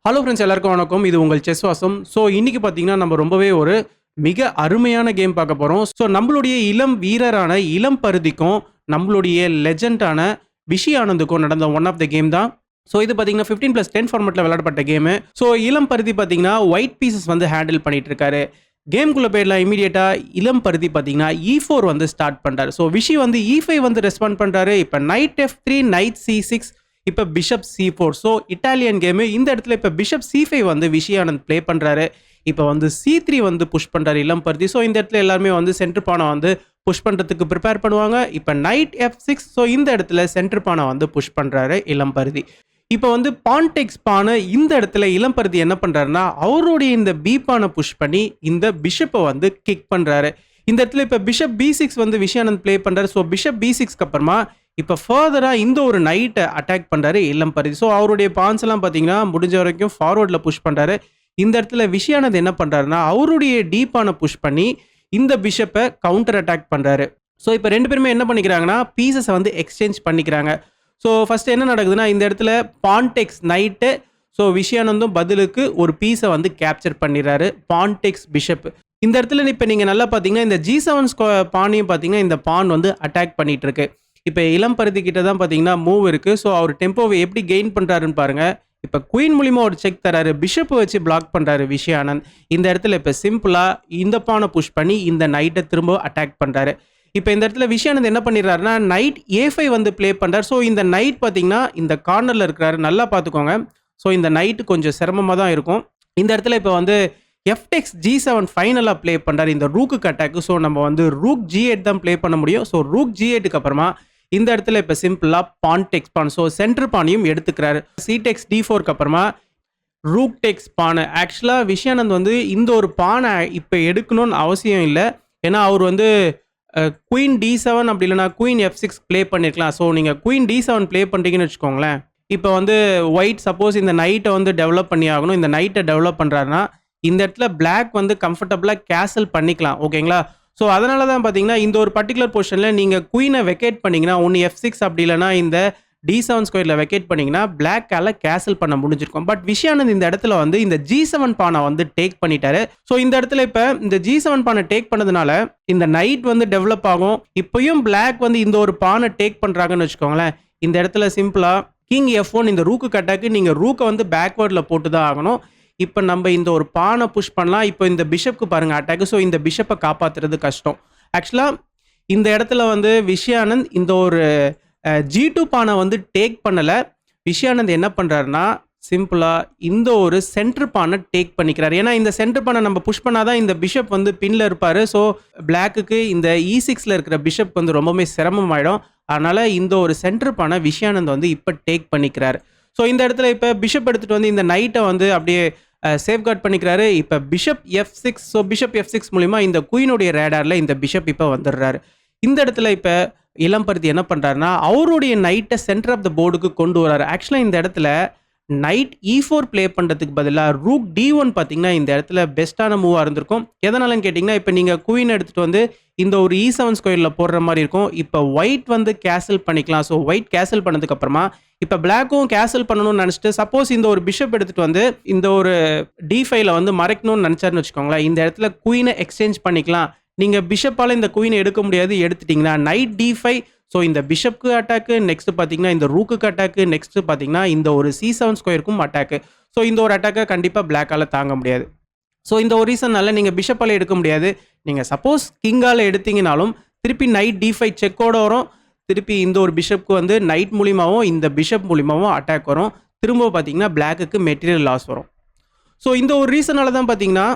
Hello friends எல்லாருக்கும் வணக்கம். இது உங்கள் செஸ் வாசம். ஸோ இன்னைக்கு பார்த்தீங்கன்னா நம்ம ரொம்பவே ஒரு மிக அருமையான கேம் பார்க்க போகிறோம். ஸோ நம்மளுடைய இளம் வீரரான இளம் பருதிக்கும் நம்மளுடைய லெஜெண்டான விஷி ஆனந்துக்கும் நடந்த ஒன் ஆஃப் த கேம் தான். ஸோ இது பார்த்தீங்கன்னா 15+10 ஃபார்மெட்டில் விளையாடப்பட்ட கேமு. ஸோ இளம் பருதி பார்த்தீங்கன்னா ஒயிட் பீசஸ் வந்து ஹேண்டில் பண்ணிட்டு இருக்காரு. கேம்குள்ளே போயிடலாம் இமீடியட்டாக. இளம் பருதி பார்த்தீங்கன்னா E4 வந்து ஸ்டார்ட் பண்ணுறாரு. ஸோ விஷி வந்து E5 வந்து ரெஸ்பாண்ட் பண்ணுறாரு. இப்போ நைட் F3, நைட் C6, இப்போ bishop C4. So Italian game. இந்த இடத்துல இப்போ பிஷப் C5 வந்து விஷி ஆனந்த் ப்ளே பண்ணுறாரு. இப்போ வந்து C3 வந்து புஷ் பண்ணுறாரு இளம் பருதி. ஸோ இந்த இடத்துல எல்லாருமே வந்து சென்டர் பானை வந்து புஷ் பண்ணுறதுக்கு ப்ரிப்பேர் பண்ணுவாங்க. இப்போ நைட் F6. ஸோ இந்த இடத்துல சென்டர் பானை வந்து புஷ் பண்ணுறாரு இளம் பருதி. இப்போ வந்து பான்டெக்ஸ் பானை இந்த இடத்துல இளம் பருதி என்ன பண்ணுறாருன்னா அவருடைய இந்த பி பானை புஷ் பண்ணி இந்த பிஷப்பை வந்து கிக் பண்ணுறாரு. இந்த இடத்துல இப்போ பிஷப் B6 வந்து விஷி ஆனந்த் ப்ளே பண்ணுறாரு. ஸோ பிஷப் B6க்கு அப்புறமா இப்போ ஃபர்தராக இந்த ஒரு நைட்டை அட்டாக் பண்ணுறாரு இளம் பருதி. ஸோ அவருடைய பான்ஸ் எல்லாம் பார்த்தீங்கன்னா முடிஞ்ச வரைக்கும் ஃபார்வர்டில் புஷ் பண்ணுறாரு. இந்த இடத்துல விஷி ஆனந்த் என்ன பண்ணுறாருன்னா அவருடைய டீப்பானை புஷ் பண்ணி இந்த பிஷப்பை கவுண்டர் அட்டாக் பண்ணுறாரு. ஸோ இப்போ ரெண்டு பேருமே என்ன பண்ணிக்கிறாங்கன்னா பீசஸை வந்து எக்ஸ்சேஞ்ச் பண்ணிக்கிறாங்க. ஸோ ஃபஸ்ட்டு என்ன நடக்குதுன்னா இந்த இடத்துல பான்டெக்ஸ் நைட்டு. ஸோ விஷி ஆனந்தும் பதிலுக்கு ஒரு பீஸை வந்து கேப்சர் பண்ணிடுறாரு பான்டெக்ஸ் பிஷப். இந்த இடத்துல இப்போ நீங்கள் நல்லா பார்த்தீங்கன்னா இந்த G7 பானையும் பார்த்தீங்கன்னா இந்த பான் வந்து அட்டாக் பண்ணிட்டு இருக்கு. இப்போ இளம் பருதி கிட்ட தான் பார்த்தீங்கன்னா மூவ் இருக்குது. ஸோ அவர் டெம்போவை எப்படி கெயின் பண்ணுறாருன்னு பாருங்கள். இப்போ குயின் மூலிமா ஒரு செக் தராரு. பிஷப்பை வச்சு பிளாக் பண்ணுறாரு விஷி ஆனந்த். இந்த இடத்துல இப்போ சிம்பிளாக இந்த பானை புஷ் பண்ணி இந்த நைட்டை திரும்ப அட்டாக் பண்ணுறாரு. இப்போ இந்த இடத்துல விஷி ஆனந்த் என்ன பண்ணிடுறாருன்னா நைட் A5 வந்து ப்ளே பண்ணுறாரு. ஸோ இந்த நைட் பார்த்தீங்கன்னா இந்த கார்னரில் இருக்கிறாரு. நல்லா பார்த்துக்கோங்க. ஸோ இந்த நைட்டு கொஞ்சம் சிரமமாக தான் இருக்கும். இந்த இடத்துல இப்போ வந்து FTX G7 ஃபைனலாக ப்ளே பண்ணுறாரு இந்த ரூக்குக்கு அட்டாக்கு. ஸோ நம்ம வந்து ரூக் G8 தான் ப்ளே பண்ண முடியும். ஸோ ரூக் G8க்கு அப்புறமா இந்த இடத்துல இப்போ சிம்பிளாக பான்டெக்ஸ் பான். So centre பானையும் எடுத்துக்கிறாரு. சிடெக்ஸ் D4க்கு அப்புறமா ரூக் டெக்ஸ் பானை. ஆக்சுவலாக விஷி ஆனந்த் வந்து இந்த ஒரு பானை இப்போ எடுக்கணும்னு அவசியம் இல்லை. ஏன்னா அவர் வந்து குயின் D7 அப்படி இல்லைனா குயின் F6 ப்ளே பண்ணியிருக்கலாம். ஸோ நீங்கள் குயின் D7 ப்ளே பண்ணுறீங்கன்னு வச்சுக்கோங்களேன். இப்போ வந்து ஒயிட் சப்போஸ் இந்த நைட்டை வந்து டெவலப் பண்ணி ஆகணும். இந்த நைட்டை டெவலப் பண்ணுறாருன்னா இந்த இடத்துல பிளாக் வந்து கம்ஃபர்டபுளாக கேசல் பண்ணிக்கலாம். ஓகேங்களா? ஸோ அதனால தான் பார்த்தீங்கன்னா இந்த ஒரு பர்டிகுலர் பொசிஷனில் நீங்கள் குயினை வெக்கேட் பண்ணிங்கன்னா ஒன்று F6 அப்படி இல்லைனா இந்த D7 ஸ்கொயரில் வெக்கேட் பண்ணிங்கன்னா பிளாக்கால் கேசல் பண்ண முடிஞ்சிருக்கும். பட் விஷி ஆனந்த் இந்த இடத்துல வந்து இந்த G7 பானை வந்து டேக் பண்ணிட்டாரு. ஸோ இந்த இடத்துல இப்போ இந்த G7 பானை டேக் பண்ணதுனால இந்த நைட் வந்து டெவலப் ஆகும். இப்போயும் பிளாக் வந்து இந்த ஒரு பானை டேக் பண்ணுறாங்கன்னு வச்சுக்கோங்களேன். இந்த இடத்துல சிம்பிளாக கிங் F1 இந்த ரூக்கு அட்டாக்கு நீங்கள் ரூக்கை வந்து பேக்வேர்டில் போட்டு தான் ஆகணும். இப்போ நம்ம இந்த ஒரு பானை புஷ் பண்ணலாம். இப்போ இந்த பிஷப்க்கு பாருங்கள் அட்டாக்கு. ஸோ இந்த பிஷப்பை காப்பாற்றுறது கஷ்டம். ஆக்சுவலாக இந்த இடத்துல வந்து விஷி ஆனந்த் இந்த ஒரு G2 பானை வந்து டேக் பண்ணலை. விஷி ஆனந்த் என்ன பண்ணுறாருன்னா சிம்பிளாக இந்த ஒரு சென்டர் பானை டேக் பண்ணிக்கிறார். ஏன்னா இந்த சென்டர் பானை நம்ம புஷ் பண்ணாதான் இந்த பிஷப் வந்து பின்னில் இருப்பார். ஸோ பிளாக்குக்கு இந்த E6ல் இருக்கிற பிஷப் வந்து ரொம்பவே சிரமமாயிடும். அதனால் இந்த ஒரு சென்டர் பானை விஷி ஆனந்த் வந்து இப்போ டேக் பண்ணிக்கிறாரு. ஸோ இந்த இடத்துல இப்போ பிஷப் எடுத்துகிட்டு வந்து இந்த நைட்டை வந்து அப்படியே சேஃப்கார்ட் பண்ணிக்கிறாரு. இப்போ bishop F6. So bishop F6 மூலிமா இந்த குயினுடைய ரேடாரில் இந்த பிஷப் இப்போ வந்துடுறாரு. இந்த இடத்துல இப்போ இளம் பருதி என்ன பண்ணுறாருன்னா அவருடைய நைட்டை சென்டர் ஆஃப் த போர்டுக்கு கொண்டு வராரு. ஆக்சுவலாக இந்த இடத்துல நைட் E4 ப்ளே பண்ணுறதுக்கு பதிலாக ரூக் D1 பார்த்தீங்கன்னா இந்த இடத்துல பெஸ்ட்டான மூவாக இருந்திருக்கும். எதனாலன்னு கேட்டிங்கன்னா இப்போ நீங்கள் குயின் எடுத்துகிட்டு வந்து இந்த ஒரு E7 ஸ்கொயரில் போடுற மாதிரி இருக்கும். இப்போ ஒயிட் வந்து கேசல் பண்ணிக்கலாம். ஸோ ஒயிட் கேசல் பண்ணதுக்கப்புறமா இப்போ பிளாக்கும் கேசல் பண்ணணும்னு நினச்சிட்டு சப்போஸ் இந்த ஒரு பிஷப் எடுத்துகிட்டு வந்து இந்த ஒரு D5ல வந்து மறைக்கணும்னு நினச்சாருன்னு வச்சுக்கோங்களேன். இந்த இடத்துல குயினை எக்ஸ்சேஞ்ச் பண்ணிக்கலாம். நீங்கள் பிஷப்பால் இந்த குயினை எடுக்க முடியாது. எடுத்துட்டிங்கன்னா நைட் D5. ஸோ இந்த பிஷப்க்கு அட்டாக்கு, நெக்ஸ்ட் பார்த்தீங்கன்னா இந்த ரூக்குக்கு அட்டாக்கு, நெக்ஸ்ட் பார்த்தீங்கன்னா இந்த ஒரு C7 ஸ்கொயருக்கும் அட்டாக்கு. ஸோ இந்த ஒரு அட்டாக்கை கண்டிப்பாக பிளாக்கால் தாங்க முடியாது. ஸோ இந்த ஒரு ரீசன்னால நீங்கள் பிஷப்பால் எடுக்க முடியாது. நீங்கள் சப்போஸ் கிங்கால் எடுத்தீங்கனாலும் திருப்பி நைட் D5 செக்கோட வரும். திருப்பி இந்த ஒரு பிஷப்க்கு வந்து நைட் மூலிமாவும் இந்த பிஷப் மூலிமாவும் அட்டாக் வரும். திரும்ப பார்த்தீங்கன்னா பிளாக்குக்கு மெட்டீரியல் லாஸ் வரும். ஸோ இந்த ஒரு ரீசனால தான் பார்த்தீங்கன்னா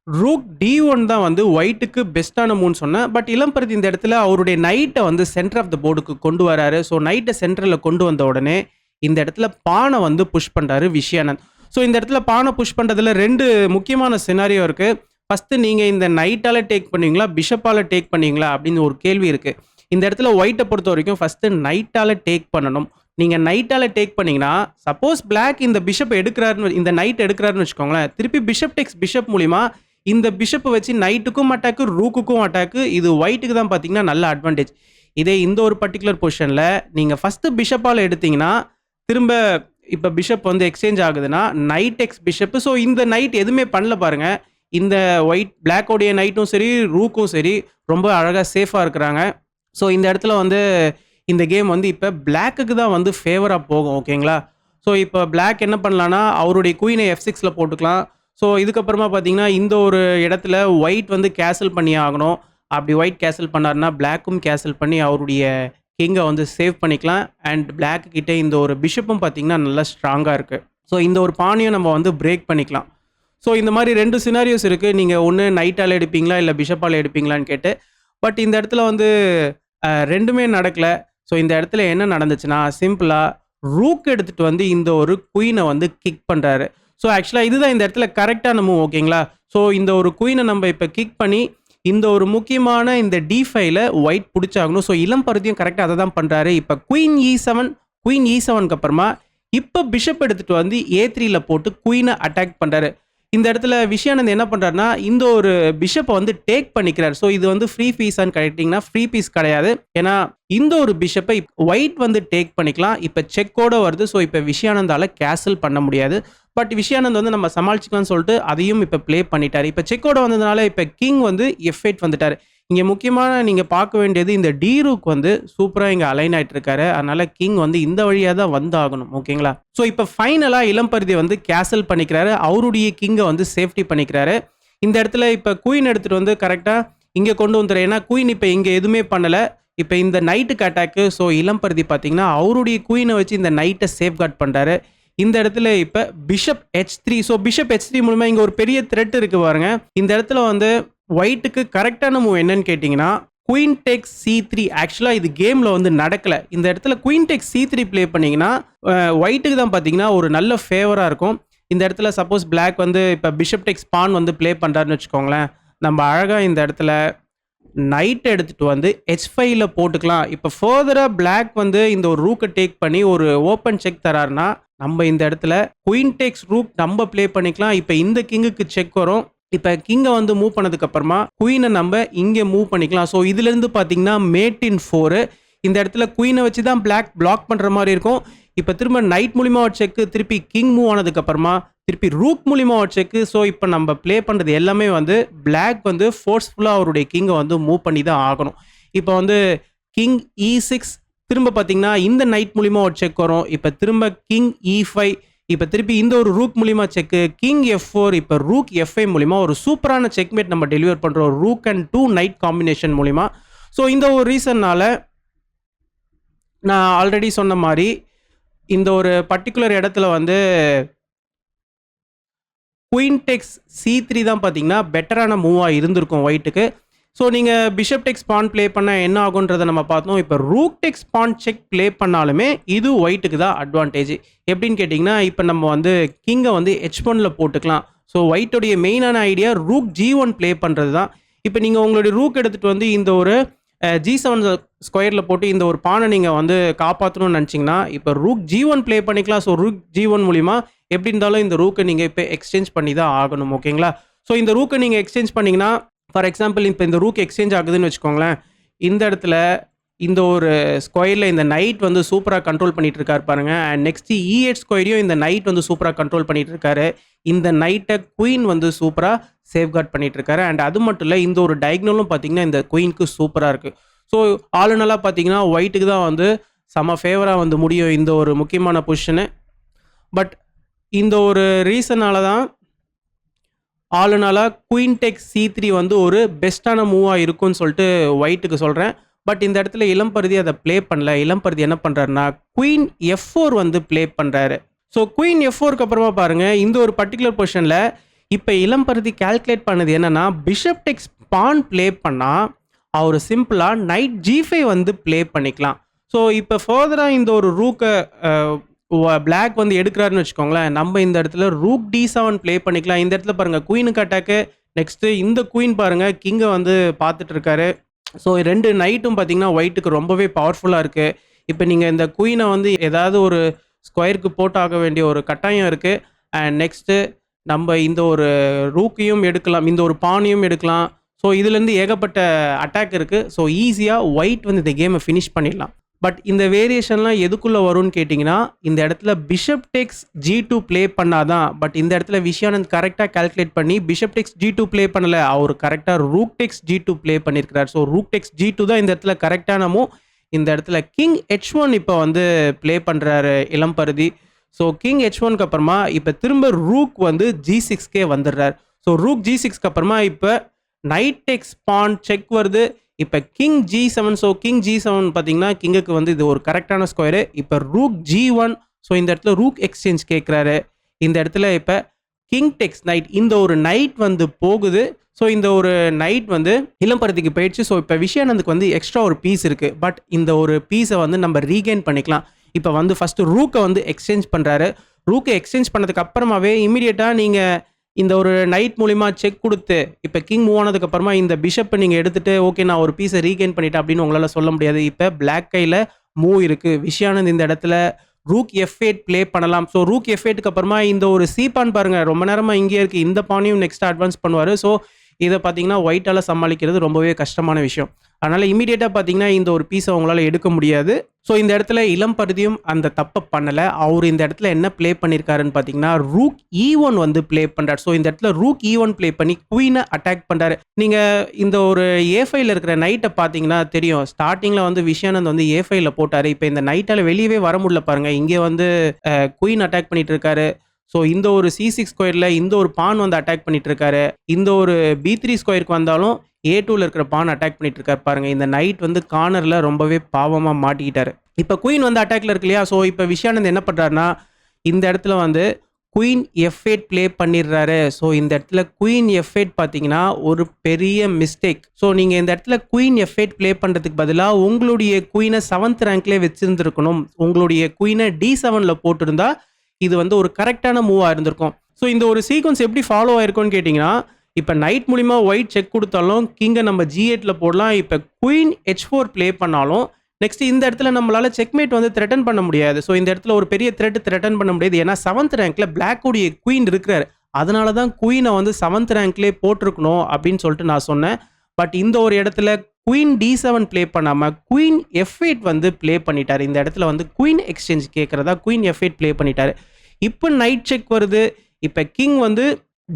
ரூக் D1 தான் வந்து ஒயிட்டுக்கு பெஸ்ட்டான மூவ்னு சொன்னேன். பட் இளம் பருதி இந்த இடத்துல அவருடைய நைட்டை வந்து சென்டர் ஆஃப் த போர்டுக்கு கொண்டு வராரு. ஸோ நைட்டை சென்டரில் கொண்டு வந்த உடனே இந்த இடத்துல பானை வந்து புஷ் பண்ணுறாரு விஷி ஆனந்த். ஸோ இந்த இடத்துல பானை புஷ் பண்ணுறதுல ரெண்டு முக்கியமான சினாரியோ இருக்குது. ஃபஸ்ட்டு நீங்கள் இந்த நைட்டால் டேக் பண்ணுவீங்களா பிஷப்பால் டேக் பண்ணுவீங்களா அப்படின்னு ஒரு கேள்வி இருக்குது. இந்த இடத்துல ஒயிட்டை பொறுத்த வரைக்கும் ஃபஸ்ட்டு நைட்டால் டேக் பண்ணணும். நீங்கள் நைட்டால் டேக் பண்ணிங்கன்னா சப்போஸ் பிளாக் இந்த பிஷப் எடுக்கிறாருன்னு இந்த நைட் எடுக்கிறாருன்னு வச்சுக்கோங்களேன். திருப்பி பிஷப் டெக்ஸ் பிஷப் மூலிமா இந்த பிஷப்பை வச்சு நைட்டுக்கும் அட்டாக்கு ரூக்குக்கும் அட்டாக்கு. இது ஒயிட்டுக்கு தான் பார்த்தீங்கன்னா நல்ல அட்வான்டேஜ். இதே இந்த ஒரு பர்டிகுலர் பொசிஷனில் நீங்கள் ஃபஸ்ட்டு பிஷப்பால் எடுத்தீங்கன்னா திரும்ப இப்போ பிஷப் வந்து எக்ஸ்சேஞ்ச் ஆகுதுன்னா நைட் எக்ஸ் பிஷப். ஸோ இந்த நைட் எதுவுமே பண்ணல பாருங்க. இந்த பிளாக்கோடைய நைட்டும் சரி ரூக்கும் சரி ரொம்ப அழகாக சேஃபாக இருக்கிறாங்க. ஸோ இந்த இடத்துல வந்து இந்த கேம் வந்து இப்போ பிளாக்குக்கு தான் வந்து ஃபேவராக போகும். ஓகேங்களா? ஸோ இப்போ பிளாக் என்ன பண்ணலான்னா அவருடைய குயினை F6ல் போட்டுக்கலாம். ஸோ இதுக்கப்புறமா பார்த்தீங்கன்னா இந்த ஒரு இடத்துல ஒயிட் வந்து கேன்சல் பண்ணி ஆகணும். அப்படி ஒயிட் கேன்சல் பண்ணாருன்னா பிளாக்கும் கேன்சல் பண்ணி அவருடைய கிங்கை வந்து சேவ் பண்ணிக்கலாம். அண்ட் பிளாக் கிட்டே இந்த ஒரு பிஷப்பும் பார்த்தீங்கன்னா நல்லா ஸ்ட்ராங்காக இருக்குது. ஸோ இந்த ஒரு பானையும் நம்ம வந்து பிரேக் பண்ணிக்கலாம். ஸோ இந்த மாதிரி 2 சினாரியோஸ் இருக்குது. நீங்கள் ஒன்று நைட்டால் எடுப்பீங்களா இல்லை பிஷப்பால் எடுப்பீங்களான்னு கேட்டு. பட் இந்த இடத்துல வந்து ரெண்டுமே நடக்கலை. ஸோ இந்த இடத்துல என்ன நடந்துச்சுன்னா சிம்பிளாக ரூக் எடுத்துகிட்டு வந்து இந்த ஒரு குயினை வந்து கிக் பண்ணுறாரு. ஸோ ஆக்சுவலாக இதுதான் இந்த இடத்துல கரெக்டான மூவ். ஓகேங்களா? ஸோ இந்த ஒரு குயினை நம்ம இப்போ கிக் பண்ணி இந்த ஒரு முக்கியமான இந்த D5ல ஒயிட் பிடிச்சாகணும். ஸோ இளம் பருத்தியும் கரெக்டாக அதை தான் பண்ணுறாரு. இப்போ குயின் E7க்கு அப்புறமா இப்போ பிஷப் எடுத்துகிட்டு வந்து A3ல போட்டு குயினை அட்டாக் பண்ணுறாரு. இந்த இடத்துல விஷயானந்த் என்ன பண்ணுறாருன்னா இந்த ஒரு பிஷப்பை வந்து டேக் பண்ணிக்கிறார். ஸோ இது வந்து ஃப்ரீ பீஸான்னு கேட்டிங்கன்னா ஃப்ரீ பீஸ் கிடையாது. ஏன்னா இந்த ஒரு பிஷப்பை ஒயிட் வந்து டேக் பண்ணிக்கலாம். இப்போ செக்கோட வருது. ஸோ இப்போ விஷயானந்தால் கேன்சல் பண்ண முடியாது. பட் விஷயானந்த் வந்து நம்ம சமாளிச்சிக்கலாம்னு சொல்லிட்டு அதையும் இப்போ ப்ளே பண்ணிட்டார். இப்போ செக்கோட வந்ததுனால இப்போ கிங் வந்து F8 வந்துட்டார். இங்கே முக்கியமான நீங்கள் பார்க்க வேண்டியது இந்த டி ரூக் வந்து சூப்பராக இங்கே அலைன் ஆகிட்டு இருக்காரு. அதனால கிங் வந்து இந்த வழியாக தான் வந்தாகணும். ஓகேங்களா? ஸோ இப்போ ஃபைனலாக இளம்பருதி வந்து கேன்சல் பண்ணிக்கிறாரு. அவருடைய கிங்கை வந்து சேஃப்டி பண்ணிக்கிறாரு. இந்த இடத்துல இப்போ குயின் எடுத்துகிட்டு வந்து கரெக்டாக இங்கே கொண்டு வந்துடுற. ஏன்னா குயின் இப்போ இங்கே எதுவுமே பண்ணலை. இப்போ இந்த நைட்டுக்கு அட்டாக்கு. ஸோ இளம்பருதி பார்த்தீங்கன்னா அவருடைய குயினை வச்சு இந்த நைட்டை சேஃப்கார்ட் பண்ணுறாரு. இந்த இடத்துல இப்போ bishop H3. So bishop H3 மூலமா இங்கே ஒரு பெரிய த்ரெட் இருக்கு பாருங்க. இந்த இடத்துல வந்து ஒயிட்டுக்கு கரெக்டான மூவ் என்னன்னு கேட்டிங்கன்னா குயின் டேக்ஸ் C3. ஆக்சுவலாக இது கேமில் வந்து நடக்கலை. இந்த இடத்துல குயின் டேக்ஸ் C3 ப்ளே பண்ணிங்கன்னா ஒயிட்டுக்கு தான் பார்த்தீங்கன்னா ஒரு நல்ல ஃபேவராக இருக்கும். இந்த இடத்துல சப்போஸ் பிளாக் வந்து இப்போ பிஷப் டேக்ஸ் பான் வந்து ப்ளே பண்ணுறாருன்னு வச்சுக்கோங்களேன். நம்ம அழகாக இந்த இடத்துல நைட் எடுத்துகிட்டு வந்து H5ல போட்டுக்கலாம். இப்போ ஃபர்தராக பிளாக் வந்து இந்த ஒரு ரூக்கை டேக் பண்ணி ஒரு ஓப்பன் செக் தராருன்னா நம்ம இந்த இடத்துல குயின் டேக்ஸ் ரூக் நம்ம ப்ளே பண்ணிக்கலாம். இப்போ இந்த கிங்குக்கு செக் வரும். இப்போ கிங்கை வந்து மூவ் பண்ணதுக்கு அப்புறமா குயினை நம்ம இங்கே மூவ் பண்ணிக்கலாம். ஸோ இதுலேருந்து பார்த்தீங்கன்னா மேட் இன் 4. இந்த இடத்துல குயினை வச்சு தான் பிளாக் பிளாக் பண்ணுற மாதிரி இருக்கும். இப்போ திரும்ப நைட் மூலிமா ஒரு செக்கு, திருப்பி கிங் மூவ் ஆனதுக்கப்புறமா திருப்பி ரூக் மூலிமா ஒரு செக்கு. ஸோ இப்போ நம்ம ப்ளே பண்ணுறது எல்லாமே வந்து பிளாக் வந்து ஃபோர்ஸ்ஃபுல்லாக அவருடைய கிங்கை வந்து மூவ் பண்ணி தான் ஆகணும். இப்போ வந்து கிங் E6 திரும்ப பார்த்தீங்கன்னா இந்த நைட் மூலிமா ஒரு செக் வரும். இப்போ திரும்ப கிங் E5. இப்போ திருப்பி இந்த ஒரு ரூக் மூலிமா செக்கு, கிங் F4. இப்போ ரூக் F5 மூலிமா ஒரு சூப்பரான செக்மேட் நம்ம டெலிவர் பண்ணுறோம் ரூக் அண்ட் 2 நைட் காம்பினேஷன் மூலிமா. ஸோ இந்த ஒரு ரீசன்னால நான் ஆல்ரெடி சொன்ன மாதிரி இந்த ஒரு பர்டிகுலர் இடத்துல வந்து குயின் டெக்ஸ் C3 தான் பார்த்தீங்கன்னா பெட்டரான மூவாக இருந்திருக்கும் ஒயிட்டுக்கு. ஸோ நீங்கள் பிஷப் டெக்ஸ் பான் ப்ளே பண்ணால் என்ன ஆகுன்றதை நம்ம பார்த்தோம். இப்போ ரூக் டெக்ஸ் பான் செக் ப்ளே பண்ணாலுமே இது ஒயிட்டுக்கு தான் அட்வான்டேஜ். எப்படின்னு கேட்டிங்கன்னா இப்போ நம்ம வந்து கிங்கை வந்து H1ல போட்டுக்கலாம். ஸோ ஒயிட்டுடைய மெயினான ஐடியா ரூக் G1 ப்ளே பண்ணுறது தான். இப்போ நீங்கள் உங்களுடைய ரூக் எடுத்துகிட்டு வந்து இந்த ஒரு G7 ஸ்கொயரில் போட்டு இந்த ஒரு பானை நீங்கள் வந்து காப்பாற்றணும்னு நினச்சிங்கன்னா இப்போ ரூக் G1 ப்ளே பண்ணிக்கலாம். ஸோ ரூக் G1 மூலிமா எப்படி இருந்தாலும் இந்த ரூக்கை நீங்கள் இப்போ எக்ஸ்சேஞ்ச் பண்ணி தான் ஆகணும். ஓகேங்களா? ஸோ இந்த ரூக்கை நீங்கள் எக்ஸ்சேஞ்ச் பண்ணிங்கன்னா ஃபார் எக்ஸாம்பிள் இப்போ இந்த ரூக் எக்ஸ்சேஞ்ச் ஆகுதுன்னு வச்சுக்கோங்களேன். இந்த இடத்துல இந்த ஒரு ஸ்கொயரில் இந்த நைட் வந்து சூப்பராக கண்ட்ரோல் பண்ணிட்டு இருக்காரு பாருங்க. அண்ட் நெக்ஸ்ட் E8 ஸ்கொயரையும் இந்த நைட் வந்து சூப்பராக கண்ட்ரோல் பண்ணிட்டு இருக்காரு. இந்த நைட்டை குயின் வந்து சூப்பராக சேஃப்கார்ட் பண்ணிட்டு இருக்காரு. அண்ட் அது மட்டும் இல்லை இந்த ஒரு டயக்னலும் பார்த்தீங்கன்னா இந்த குயினுக்கு சூப்பராக இருக்குது. ஸோ ஆளுநலாக பார்த்தீங்கன்னா ஒயிட்டுக்கு தான் வந்து செம ஃபேவராக வந்து முடியும் இந்த ஒரு முக்கியமான பொசிஷனு. பட் இந்த ஒரு ரீசனால தான் ஆளுநலாக குயின் டெக்ஸ் C3 வந்து ஒரு பெஸ்ட்டான மூவாக இருக்கும்னு சொல்லிட்டு ஒயிட்டுக்கு சொல்கிறேன். பட் இந்த இடத்துல இளம்பருதி அதை ப்ளே பண்ணல. இளம்பருதி என்ன பண்ணுறாருன்னா குயின் F4 வந்து ப்ளே பண்ணுறாரு. ஸோ குயின் F4க்கு அப்புறமா பாருங்கள் இந்த ஒரு பர்டிகுலர் பொசிஷனில் இப்போ இளம்பருதி கால்குலேட் பண்ணது என்னென்னா பிஷப் டெக்ஸ் பான் ப்ளே பண்ணால் அவர் சிம்பிளாக நைட் G5 வந்து ப்ளே பண்ணிக்கலாம். ஸோ இப்போ ஃபர்தராக இந்த ஒரு ரூக்கை பிளாக் வந்து எடுக்கிறாருன்னு வச்சுக்கோங்களேன். நம்ம இந்த இடத்துல ரூக் D7 ப்ளே பண்ணிக்கலாம். இந்த இடத்துல பாருங்கள் குயினுக்கு அட்டாக்கு. நெக்ஸ்ட்டு இந்த குயின் பாருங்கள் கிங்கை வந்து பார்த்துட்டு இருக்காரு. ஸோ 2 நைட்டும் பார்த்தீங்கன்னா ஒயிட்டுக்கு ரொம்பவே பவர்ஃபுல்லாக இருக்குது. இப்போ நீங்கள் இந்த குயினை வந்து ஏதாவது ஒரு ஸ்கொயருக்கு போட்டாக வேண்டிய ஒரு கட்டாயம் இருக்குது. அண்ட் நெக்ஸ்ட்டு நம்ம இந்த ஒரு ரூக்கையும் எடுக்கலாம், இந்த ஒரு பானையும் எடுக்கலாம். ஸோ இதுலேருந்து ஏகப்பட்ட அட்டாக் இருக்குது. ஸோ ஈஸியாக ஒயிட் வந்து இந்த கேமை ஃபினிஷ் பண்ணிடலாம். பட் இந்த வேரியேஷன்லாம் எதுக்குள்ள வரும்னு கேட்டிங்கன்னா, இந்த இடத்துல பிஷப் டேக்ஸ் G2 ப்ளே பண்ணாதான். பட் இந்த இடத்துல விஷயானந்த் கரெக்ட்டா கால்குலேட் பண்ணி பிஷப் டேக்ஸ் G2 ப்ளே பண்ணல. அவரு கரெக்ட்டா ரூக் டேக்ஸ் G2 ப்ளே பண்ணியிருக்கிறார். ஸோ ரூக் டேக்ஸ் G2 தான் இந்த இடத்துல கரெக்ட்டான மூவ். இந்த இடத்துல கிங் H1 இப்போ வந்து ப்ளே பண்றாரு இளம்பருதி. ஸோ கிங் H1க்கு அப்புறமா இப்போ திரும்ப ரூக் வந்து G6க்கே வந்துடுறார். ஸோ ரூக் G6க்கு அப்புறமா இப்போ நைட் டேக்ஸ் பான் செக் வருது. இப்போ king G7. So king G7 பார்த்தீங்கன்னா கிங்குக்கு வந்து இது ஒரு கரெக்டான ஸ்கொயரு. இப்போ ரூக் G1. ஸோ இந்த இடத்துல ரூக் எக்ஸ்சேஞ்ச் கேட்குறாரு. இந்த இடத்துல இப்போ கிங் டெக்ஸ் நைட், இந்த ஒரு நைட் வந்து போகுது. ஸோ இந்த ஒரு நைட் வந்து இளம்பருதிக்கு போயிடுச்சு. ஸோ இப்போ விஷயானந்துக்கு வந்து எக்ஸ்ட்ரா ஒரு பீஸ் இருக்குது. பட் இந்த ஒரு பீஸை வந்து நம்ம ரீகெயின் பண்ணிக்கலாம். இப்போ வந்து ஃபஸ்ட்டு ரூக்கை வந்து எக்ஸ்சேஞ்ச் பண்ணுறாரு. ரூக்கை எக்ஸ்சேஞ்ச் பண்ணதுக்கு அப்புறமாவே இமீடியட்டாக நீங்கள் இந்த ஒரு நைட் மூலிமா செக் கொடுத்து இப்போ கிங் மூவ் ஆனதுக்கப்புறமா இந்த பிஷப்பை நீங்கள் எடுத்துகிட்டு ஓகே நான் ஒரு பீஸை ரீகெயின் பண்ணிட்டேன் அப்படின்னு உங்களால் சொல்ல முடியாது. இப்போ பிளாக் கையில் மூவ் இருக்குது. விஷயானந்த் இந்த இடத்துல ரூக் F8 ப்ளே பண்ணலாம். ஸோ ரூக் F8க்கு அப்புறமா இந்த ஒரு சி பான் பாருங்கள் ரொம்ப நேரமாக இங்கே இருக்குது. இந்த பானையும் நெக்ஸ்ட் அட்வான்ஸ் பண்ணுவார். ஸோ இதை பார்த்தீங்கன்னா ஒயிட்டால் சமாளிக்கிறது ரொம்பவே கஷ்டமான விஷயம். அதனால் இமீடியட்டாக பார்த்தீங்கன்னா இந்த ஒரு பீஸை அவங்களால எடுக்க முடியாது. ஸோ இந்த இடத்துல இளம்பருதியும் அந்த தப்பை பண்ணலை. அவர் இந்த இடத்துல என்ன ப்ளே பண்ணியிருக்காருன்னு பார்த்தீங்கன்னா ரூக் E1 வந்து ப்ளே பண்ணுறாரு. ஸோ இந்த இடத்துல ரூக் E1 ப்ளே பண்ணி குயினை அட்டாக் பண்ணுறாரு. நீங்கள் இந்த ஒரு A5ல இருக்கிற நைட்டை பார்த்தீங்கன்னா தெரியும். ஸ்டார்டிங்கில் வந்து விஷயானந்த் வந்து A5ல போட்டார். இப்போ இந்த நைட்டால் வெளியவே வர முடியல பாருங்கள். இங்கே வந்து குயின் அட்டாக் பண்ணிட்டு இருக்காரு. ஸோ இந்த ஒரு C6 ஸ்கொயரில் இந்த ஒரு பான் வந்து அட்டாக் பண்ணிட்டு இருக்காரு. இந்த ஒரு B3 ஸ்கொயருக்கு வந்தாலும் A2ல இருக்கிற பான் அட்டாக் பண்ணிட்டு இருக்காரு பாருங்க. இந்த நைட் வந்து கார்னரில் ரொம்பவே பாவமாக மாட்டிக்கிட்டாரு. இப்போ குயின் வந்து அட்டாக்ல இருக்கு இல்லையா. ஸோ இப்போ விஷயானந்த் என்ன பண்ணுறாருன்னா இந்த இடத்துல வந்து குயின் F8 ப்ளே பண்ணிடுறாரு. ஸோ இந்த இடத்துல குயின் F8 பார்த்தீங்கன்னா ஒரு பெரிய மிஸ்டேக். ஸோ நீங்கள் இந்த இடத்துல குயின் F8 ப்ளே பண்ணுறதுக்கு பதிலாக உங்களுடைய குயினை 7th ரேங்க்லேயே வச்சிருந்துருக்கணும். உங்களுடைய குயினை D7ல போட்டிருந்தா இது வந்து ஒரு கரெக்டான மூவாக இருந்திருக்கும். ஸோ இந்த ஒரு சீக்வன்ஸ் எப்படி ஃபாலோ ஆயிருக்கும்னு கேட்டிங்கன்னா இப்போ நைட் மூலிமா ஒயிட் செக் கொடுத்தாலும் கிங்கை நம்ம G8ல போடலாம். இப்போ குயின் H4 ப்ளே பண்ணாலும் நெக்ஸ்ட் இந்த இடத்துல நம்மளால செக்மேட் வந்து த்ரெட்டன் பண்ண முடியாது. ஸோ இந்த இடத்துல ஒரு பெரிய த்ரெட்டன் பண்ண முடியாது. ஏன்னா 7th ரேங்க்ல பிளாக்குடைய குயின் இருக்கிறாரு. அதனால தான் குயினை வந்து 7th ரேங்க்லேயே போட்டிருக்கணும் அப்படின்னு சொல்லிட்டு நான் சொன்னேன். பட் இந்த ஒரு இடத்துல குயின் D7 ப்ளே பண்ணாமல் குயின் F8 வந்து ப்ளே பண்ணிட்டார். இந்த இடத்துல வந்து குயின் எக்ஸ்சேஞ்ச் கேட்குறதா குயின் F8 ப்ளே பண்ணிட்டாரு. இப்போ நைட் செக் வருது. இப்போ கிங் வந்து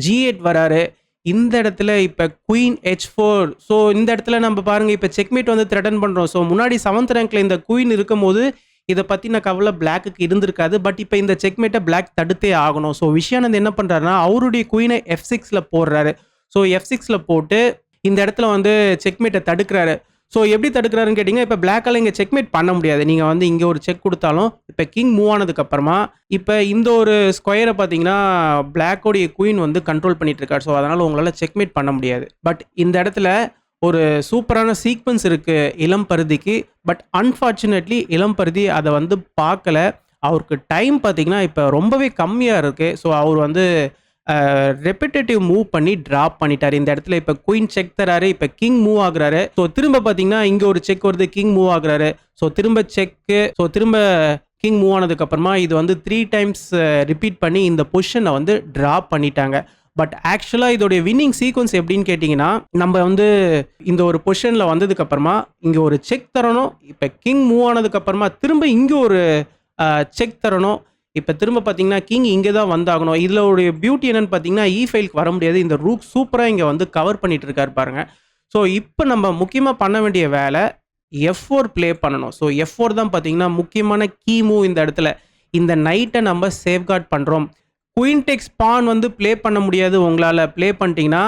G8 வராரு. இந்த இடத்துல இப்போ குயின் H4. ஸோ இந்த இடத்துல நம்ம பாருங்கள் இப்போ செக்மேட் வந்து த்ரெட்டன் பண்ணுறோம். ஸோ முன்னாடி 7th ரேங்க்ல இந்த குயின் இருக்கும்போது இதை பற்றின கவலை பிளாக்குக்கு இருந்திருக்காது. பட் இப்போ இந்த செக்மேட்டை பிளாக் தடுத்தே ஆகணும். ஸோ விஷயானந்த் என்ன பண்ணுறாருன்னா அவருடைய குயினை F6ல போடுறாரு. ஸோ F6ல போட்டு இந்த இடத்துல வந்து செக்மேட்டை தடுக்கிறாரு. ஸோ எப்படி தடுக்கிறாருன்னு கேட்டிங்கன்னா இப்போ பிளாக்கால் இங்கே செக்மேட் பண்ண முடியாது. நீங்கள் வந்து இங்கே ஒரு செக் கொடுத்தாலும் இப்போ கிங் மூவ் ஆனதுக்கப்புறமா இப்போ இந்த ஒரு ஸ்கொயரை பார்த்தீங்கன்னா பிளாக்கோடைய குயின் வந்து கண்ட்ரோல் பண்ணிட்டு இருக்காரு. ஸோ அதனால் உங்களால் செக்மேட் பண்ண முடியாது. பட் இந்த இடத்துல ஒரு சூப்பரான சீக்வன்ஸ் இருக்குது இளம்பருதிக்கு. பட் அன்ஃபார்ச்சுனேட்லி இளம்பருதி அதை வந்து பார்க்கல. அவருக்கு டைம் பார்த்தீங்கன்னா இப்போ ரொம்பவே கம்மியாக இருக்குது. ஸோ அவர் வந்து ரெப்பிட்டேட்டிவ் மூவ் பண்ணி ட்ராப் பண்ணிட்டார். இந்த இடத்துல இப்போ குயின் செக் தராரு. இப்போ கிங் மூவ் ஆகுறாரு. ஸோ திரும்ப பார்த்தீங்கன்னா இங்கே ஒரு செக் வருது. கிங் மூவ் ஆகுறாரு. ஸோ திரும்ப செக்கு. ஸோ திரும்ப கிங் மூவ் ஆனதுக்கப்புறமா இது வந்து 3 டைம்ஸ் ரிப்பீட் பண்ணி இந்த பொசிஷனை வந்து ட்ராப் பண்ணிட்டாங்க. பட் ஆக்சுவலாக இதோடைய வின்னிங் சீக்வன்ஸ் எப்படின்னு கேட்டிங்கன்னா நம்ம வந்து இந்த ஒரு பொசிஷனில் வந்ததுக்கப்புறமா இங்கே ஒரு செக் தரணும். இப்போ கிங் மூவ் ஆனதுக்கப்புறமா திரும்ப இங்கே ஒரு செக் தரணும். இப்போ திரும்ப பார்த்தீங்கன்னா கிங் இங்கே தான் வந்தாகணும். இதில் ஒரு பியூட்டி என்னன்னு பார்த்தீங்கன்னா E5க்கு வர முடியாது. இந்த ரூக் சூப்பராக இங்கே வந்து கவர் பண்ணிட்டு இருக்காரு பாருங்க. ஸோ இப்போ நம்ம முக்கியமாக பண்ண வேண்டிய வேலை F4 ப்ளே பண்ணணும். ஸோ F4 தான் பார்த்தீங்கன்னா முக்கியமான கீ மூவ். இந்த இடத்துல இந்த நைட்டை நம்ம சேஃப்கார்ட் பண்ணுறோம். குயின் டெக்ஸ் பான் வந்து ப்ளே பண்ண முடியாது. உங்களால் ப்ளே பண்ணிட்டீங்கன்னா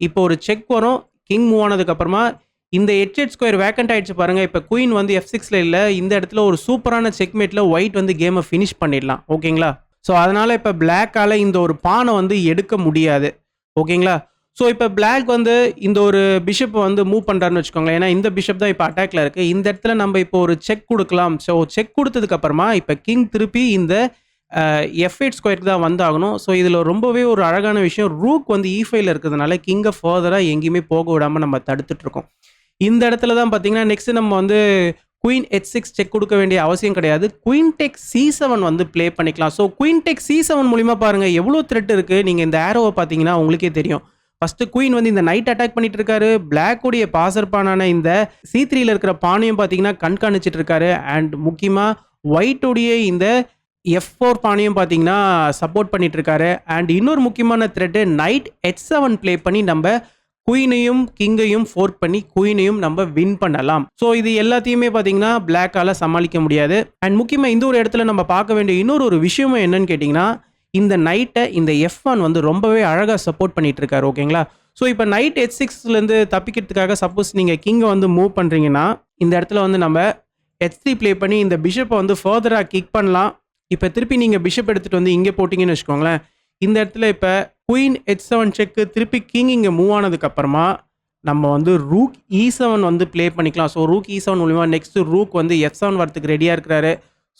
இப்போ ஒரு செக் வரும். கிங் மூவ் ஆனதுக்கப்புறமா இந்த H8 ஸ்கொயர் வேக்கண்ட் ஆயிடுச்சு பாருங்கள். இப்போ குயின் வந்து F6ல இல்லை. இந்த இடத்துல ஒரு சூப்பரான செக்மேட்டில் ஒயிட் வந்து கேமை ஃபினிஷ் பண்ணிடலாம். ஓகேங்களா. ஸோ அதனால் இப்போ பிளாக்கால் இந்த ஒரு பானை வந்து எடுக்க முடியாது. ஓகேங்களா. ஸோ இப்போ பிளாக் வந்து இந்த ஒரு பிஷப் வந்து மூவ் பண்ணுறாருன்னு வச்சுக்கோங்களேன். ஏன்னா இந்த பிஷப் தான் இப்போ அட்டாக்ல இருக்குது. இந்த இடத்துல நம்ம இப்போ ஒரு செக் கொடுக்கலாம். ஸோ செக் கொடுத்ததுக்கப்புறமா இப்போ கிங் திருப்பி இந்த F8 ஸ்கொயருக்கு தான் வந்தாகணும். ஸோ இதில் ரொம்பவே ஒரு அழகான விஷயம் ரூக் வந்து E5ல இருக்கிறதுனால கிங்கை ஃபர்தராக எங்கேயுமே போக விடாமல் நம்ம தடுத்துட்ருக்கோம். இந்த இடத்துல தான் பார்த்தீங்கன்னா நெக்ஸ்ட் நம்ம வந்து குயின் H6 செக் கொடுக்க வேண்டிய அவசியம் கிடையாது. குயின் டெக் C7 வந்து ப்ளே பண்ணிக்கலாம். ஸோ குயின் டெக் C7 மூலிமா பாருங்கள் எவ்வளோ த்ரெட் இருக்குது. நீங்கள் இந்த ஆரோவை பார்த்தீங்கன்னா உங்களுக்கே தெரியும். ஃபர்ஸ்ட் குயின் வந்து இந்த நைட் அட்டாக் பண்ணிட்டு இருக்காரு. பிளாக் உடைய பாசர் பானான இந்த C3ல இருக்கிற பானையும் பார்த்தீங்கன்னா கண்காணிச்சிட்டு இருக்காரு. அண்ட் முக்கியமா ஒயிட் உடைய இந்த F4 பானையும் பார்த்தீங்கன்னா சப்போர்ட் பண்ணிட்டு இருக்காரு. அண்ட் இன்னொரு முக்கியமான த்ரெட் நைட் H7 ப்ளே பண்ணி நம்ம குயினையும் கிங்கையும் ஃபோர்க் பண்ணி குயினையும் நம்ம வின் பண்ணலாம். ஸோ இது எல்லாத்தையுமே பார்த்தீங்கன்னா பிளாக்கால சமாளிக்க முடியாது. அண்ட் முக்கியமாக இந்த ஒரு இடத்துல நம்ம பார்க்க வேண்டிய இன்னொரு ஒரு விஷயமும் என்னன்னு கேட்டிங்கன்னா, இந்த நைட்டை இந்த F1 வந்து ரொம்பவே அழகாக சப்போர்ட் பண்ணிட்டு இருக்காரு. ஓகேங்களா? ஸோ இப்போ நைட் H6லேருந்து தப்பிக்கிறதுக்காக சப்போஸ் நீங்கள் கிங்கை வந்து மூவ் பண்ணுறீங்கன்னா, இந்த இடத்துல வந்து நம்ம H3 ப்ளே பண்ணி இந்த பிஷப்பை வந்து ஃபர்தராக கிக் பண்ணலாம். இப்போ திருப்பி நீங்கள் பிஷப் எடுத்துகிட்டு வந்து இங்கே போட்டிங்கன்னு வச்சுக்கோங்களேன். இந்த இடத்துல இப்போ குயின் H7 செக்கு திருப்பி கிங் இங்கே மூவ் ஆனதுக்கப்புறமா நம்ம வந்து ரூக் E7 வந்து ப்ளே பண்ணிக்கலாம். ஸோ ரூக் E7 மூலிமா நெக்ஸ்ட் ரூக் வந்து F7 வரத்துக்கு ரெடியாக இருக்கிறாரு.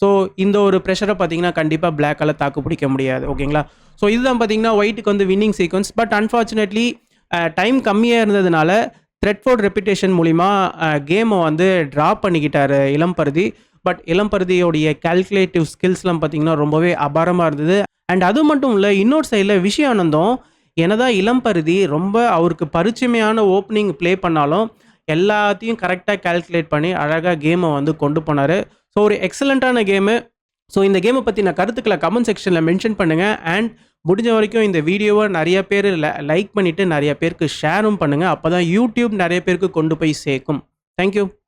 ஸோ இந்த ஒரு ப்ரெஷரை பார்த்தீங்கன்னா கண்டிப்பாக பிளாக்கால் தாக்கு பிடிக்க முடியாது. ஓகேங்களா? ஸோ இதுதான் பார்த்தீங்கன்னா ஒயிட்டுக்கு வந்து winning sequence. But unfortunately time கம்மியாக இருந்ததுனால த்ரெட்ஃபோர்ட் ரெப்புடேஷன் மூலிமா கேமை வந்து ட்ராப் பண்ணிக்கிட்டாரு இளம்பருதி. பட் இளம்பருதியோடைய கால்குலேட்டிவ் ஸ்கில்ஸ்லாம் பார்த்தீங்கன்னா ரொம்பவே அபாரமாக இருந்தது. அண்ட் அது மட்டும் இல்லை, இன்னொரு சைடில் விஷயானந்தம் என்னதான் இளம்பருதி ரொம்ப அவருக்கு பரிச்சயமையான ஓப்பனிங் ப்ளே பண்ணாலும் எல்லாத்தையும் கரெக்டாக கால்குலேட் பண்ணி அழகாக கேமை வந்து கொண்டு போனார். ஸோ ஒரு எக்ஸலண்ட்டான கேமு. ஸோ இந்த கேமை பற்றி நான் கருத்துக்களை கமெண்ட் செக்ஷனில் மென்ஷன் பண்ணுங்கள். அண்ட் முடிஞ்ச வரைக்கும் இந்த வீடியோவை நிறைய பேர் லைக் பண்ணிவிட்டு நிறைய பேருக்கு ஷேரும் பண்ணுங்கள். அப்போ தான் யூடியூப் நிறைய பேருக்கு கொண்டு போய் சேர்க்கும். தேங்க்யூ.